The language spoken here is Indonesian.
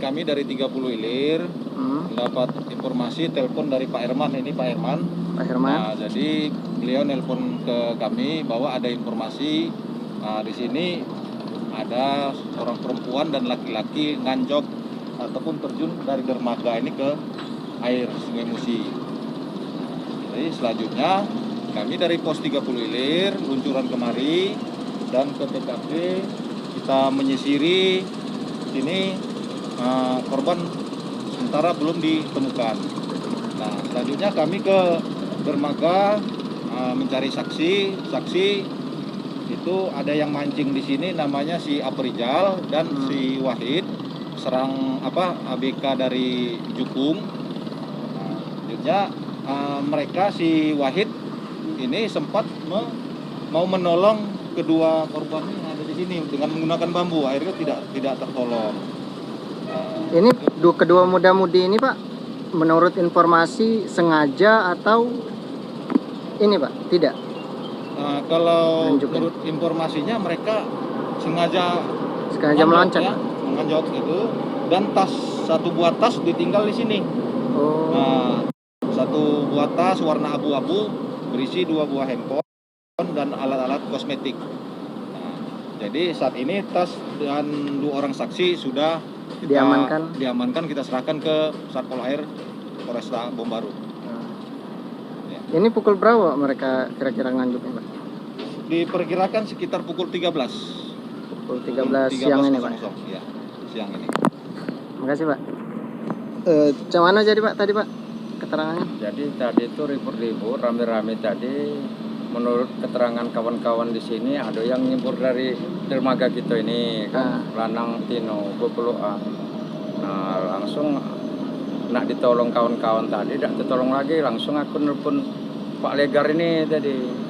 kami dari 30 Ilir mendapat informasi telepon dari Pak Herman. Ini Pak Herman. Pak Herman. Nah, jadi beliau nelpon ke kami bahwa ada informasi di sini ada seorang perempuan dan laki-laki nganjok ataupun terjun dari dermaga ini ke air Sungai Musi. Jadi selanjutnya kami dari pos 30 Ilir luncuran kemari dan ke TKP kita menyisiri sini, korban sementara belum ditemukan. Nah, selanjutnya kami ke dermaga mencari saksi. Saksi itu ada yang mancing di sini namanya si Aprijal dan si Wahid, serang ABK dari Jukung. Nah, selanjutnya mereka si Wahid ini sempat mau menolong kedua korban yang ada di sini dengan menggunakan bambu, akhirnya tidak tertolong. Ini kedua muda-mudi ini Pak, menurut informasi sengaja atau ini Pak, tidak? Kalau menurut informasinya mereka sengaja meloncat, menganjot itu, dan satu buah tas ditinggal di sini. Satu buah tas warna abu-abu berisi 2 buah handphone dan alat-alat kosmetik. Nah, jadi saat ini tas dan 2 orang saksi sudah diamankan, kita serahkan ke Satpol Air Polresta Bom Baru. Ya. Ini pukul berapa mereka kira-kira nganjuknya Pak? Diperkirakan sekitar pukul 13. Pukul 13 siang ini Pak? Ya, siang ini. Makasih Pak. Macam mana jadi Pak tadi Pak keterangannya? Jadi tadi itu ribut-ribut, rame-rame tadi. Menurut keterangan kawan-kawan di sini ada yang nyebur dari dermaga kita ini kan, Lanang Tino Pepeluan. Nah, langsung nak ditolong kawan-kawan tadi, tidak tertolong lagi, langsung aku nelpon Pak Legar ini tadi.